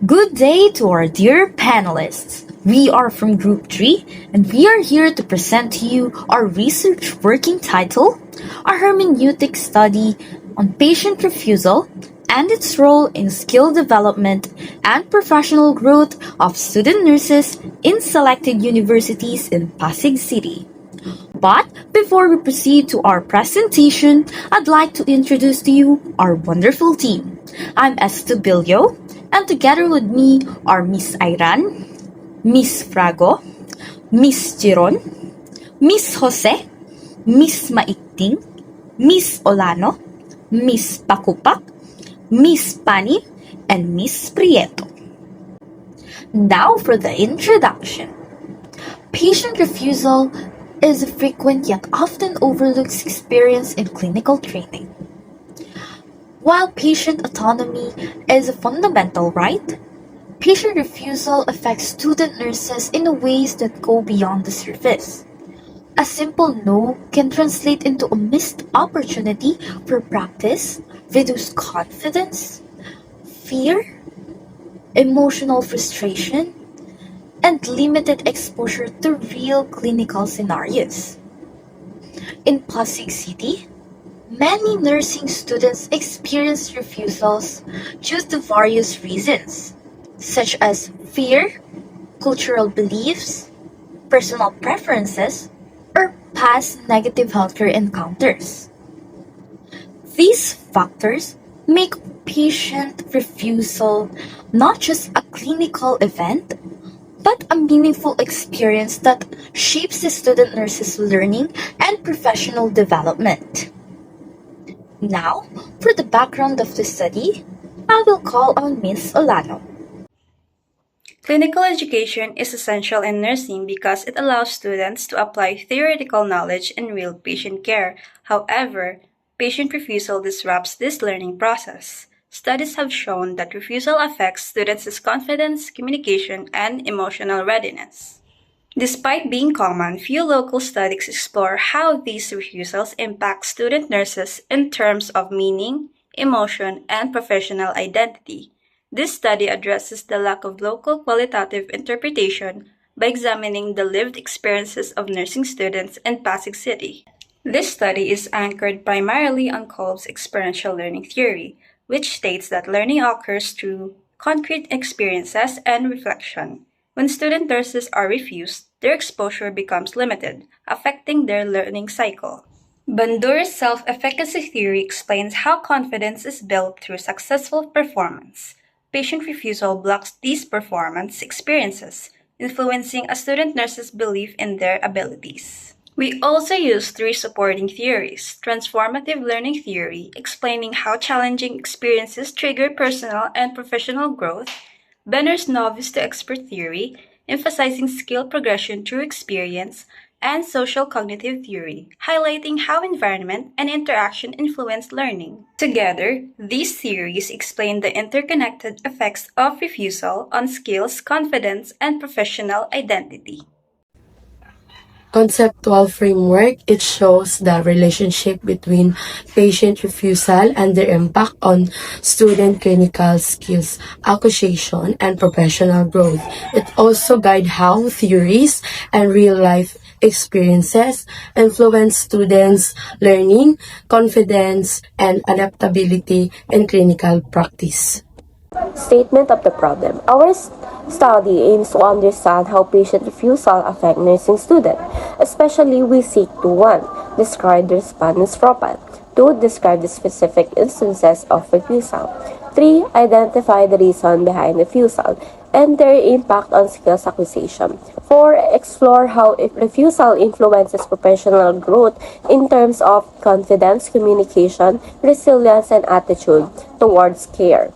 Good day to our dear panelists. We are from Group 3 and we are here to present to you our research working title, a hermeneutic study on patient refusal and its role in skill development and professional growth of student nurses in selected universities in Pasig City. But before we proceed to our presentation, I'd like to introduce to you our wonderful team. I'm Estubilio, and together with me are Miss Iran, Miss Frago, Miss Giron, Miss Jose, Miss Maiting, Miss Olano, Miss Pakupak, Miss Pani, and Miss Prieto. Now for the introduction. Patient refusal is a frequent yet often overlooked experience in clinical training. While patient autonomy is a fundamental right, patient refusal affects student nurses in ways that go beyond the surface. A simple no can translate into a missed opportunity for practice, reduced confidence, fear, emotional frustration, and limited exposure to real clinical scenarios. In Pasig City, many nursing students experience refusals due to various reasons, such as fear, cultural beliefs, personal preferences, or past negative healthcare encounters. These factors make patient refusal not just a clinical event, but a meaningful experience that shapes the student nurse's learning and professional development. Now, for the background of the study, I will call on Ms. Olano. Clinical education is essential in nursing because it allows students to apply theoretical knowledge in real patient care. However, patient refusal disrupts this learning process. Studies have shown that refusal affects students' confidence, communication, and emotional readiness. Despite being common, few local studies explore how these refusals impact student nurses in terms of meaning, emotion, and professional identity. This study addresses the lack of local qualitative interpretation by examining the lived experiences of nursing students in Pasig City. This study is anchored primarily on Kolb's experiential learning theory, which states that learning occurs through concrete experiences and reflection. When student nurses are refused, their exposure becomes limited, affecting their learning cycle. Bandura's self-efficacy theory explains how confidence is built through successful performance. Patient refusal blocks these performance experiences, influencing a student nurse's belief in their abilities. We also use three supporting theories: transformative learning theory, explaining how challenging experiences trigger personal and professional growth; Benner's novice to expert theory, emphasizing skill progression through experience; and social cognitive theory, highlighting how environment and interaction influence learning. Together, these theories explain the interconnected effects of refusal on skills, confidence, and professional identity. Conceptual framework, it shows the relationship between patient refusal and their impact on student clinical skills, acquisition, and professional growth. It also guides how theories and real-life experiences influence students' learning, confidence, and adaptability in clinical practice. Statement of the problem. Our study aims to understand how patient refusal affect nursing students. Especially, we seek to 1. Describe the respondent's profile. 2. Describe the specific instances of refusal. 3. Identify the reason behind refusal and their impact on skills acquisition. 4. Explore how refusal influences professional growth in terms of confidence, communication, resilience, and attitude towards care.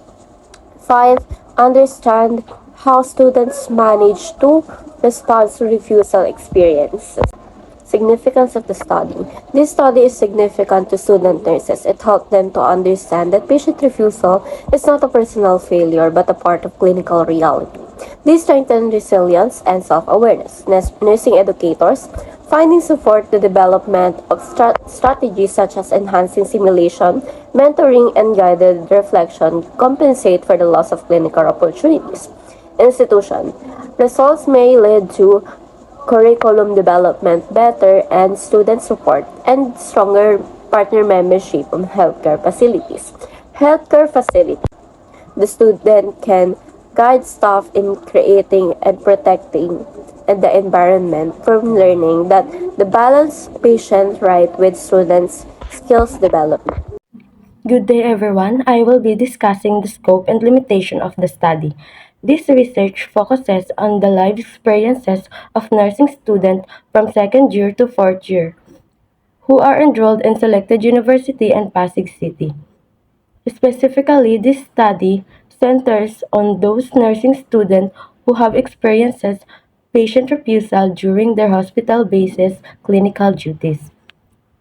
5. Understand how students manage to respond to refusal experiences. Significance of the study. This study is significant to student nurses. It helped them to understand that patient refusal is not a personal failure but a part of clinical reality. This strengthens resilience and self-awareness. Nursing educators Findings support the development of strategies such as enhancing simulation, mentoring, and guided reflection compensate for the loss of clinical opportunities. Institution. Results may lead to curriculum development, better and student support, and stronger partner membership on healthcare facilities. Healthcare facility. The student can guide staff in creating and protecting the environment from learning that the balance patient right with students skills development. Good day, everyone. I will be discussing the scope and limitation of the study. This research focuses on the life experiences of nursing students from second year to fourth year who are enrolled in selected university in Pasig City. Specifically, this study centers on those nursing students who have experiences patient refusal during their hospital-based clinical duties.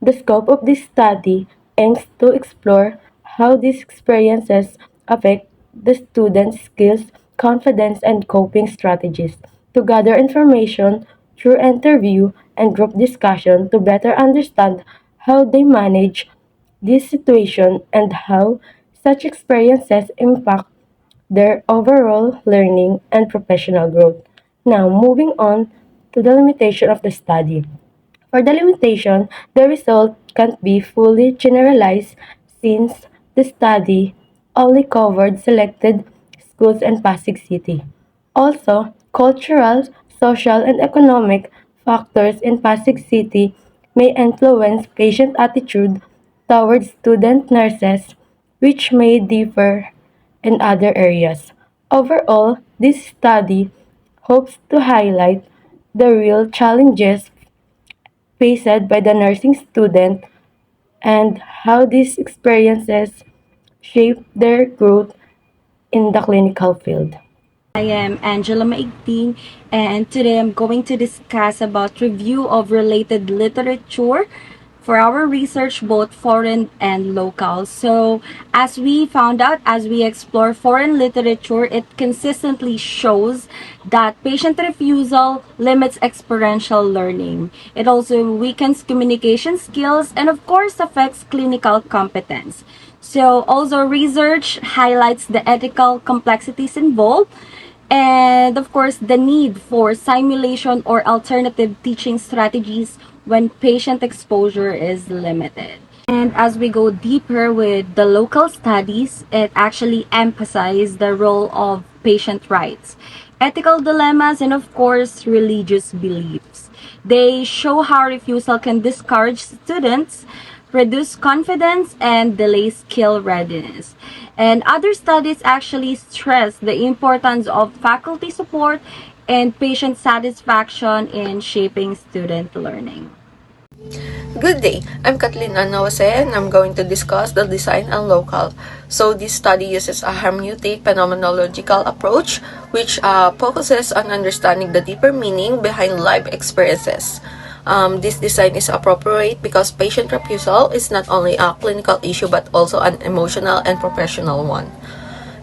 The scope of this study aims to explore how these experiences affect the students' skills, confidence, and coping strategies, to gather information through interview and group discussion to better understand how they manage this situation and how such experiences impact their overall learning and professional growth. Now, moving on to the limitation of the study. For the limitation, the result can't be fully generalized since the study only covered selected schools in Pasig City. Also, cultural, social, and economic factors in Pasig City may influence patient attitude towards student nurses, which may differ in other areas. Overall, this study hopes to highlight the real challenges faced by the nursing student and how these experiences shape their growth in the clinical field. I am Angela Maigting, and today I'm going to discuss about review of related literature for our research, both foreign and local. So, as we found out, as we explore foreign literature, it consistently shows that patient refusal limits experiential learning. It also weakens communication skills and, of course, affects clinical competence. So, also, research highlights the ethical complexities involved and of course the need for simulation or alternative teaching strategies when patient exposure is limited. And as we go deeper with the local studies, it actually emphasizes the role of patient rights, ethical dilemmas, and of course religious beliefs. They show how refusal can discourage students, reduce confidence, and delay skill readiness. And other studies actually stress the importance of faculty support and patient satisfaction in shaping student learning. Good day, I'm Kathleen Anawase and I'm going to discuss the design and local. So this study uses a hermeneutic phenomenological approach which focuses on understanding the deeper meaning behind life experiences. This design is appropriate because patient refusal is not only a clinical issue but also an emotional and professional one.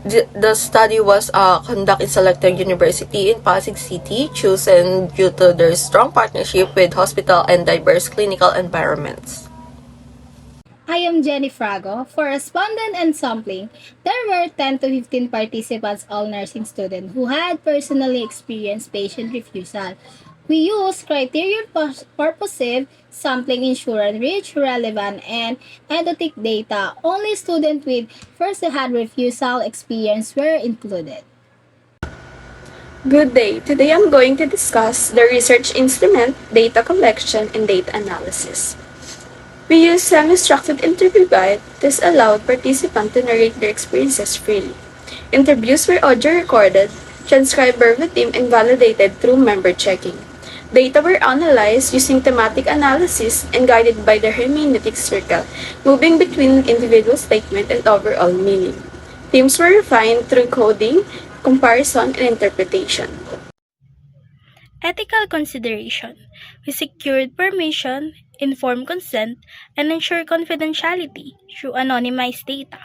The study was conducted in selected university in Pasig City, chosen due to their strong partnership with hospital and diverse clinical environments. I am Jenny Frago. For respondent and sampling, there were 10 to 15 participants, all nursing students, who had personally experienced patient refusal. We used criterion purposive sampling ensuring rich, relevant, and eidetic data. Only students with first-hand refusal experience were included. Good day. Today I'm going to discuss the research instrument, data collection, and data analysis. We use semi-structured interview guide. This allowed participants to narrate their experiences freely. Interviews were audio recorded, transcribed verbatim, and validated through member checking. Data were analyzed using thematic analysis and guided by the hermeneutic circle, moving between individual statement and overall meaning. Themes were refined through coding, comparison, and interpretation. Ethical consideration. We secured permission, informed consent, and ensured confidentiality through anonymized data.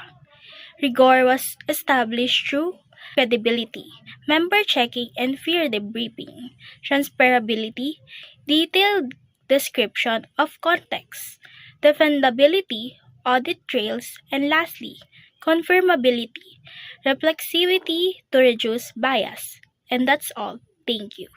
Rigor was established through credibility, member checking, and peer debriefing. Transferability. Detailed description of context, defendability, audit trails, and lastly, confirmability, reflexivity to reduce bias. And that's all. Thank you.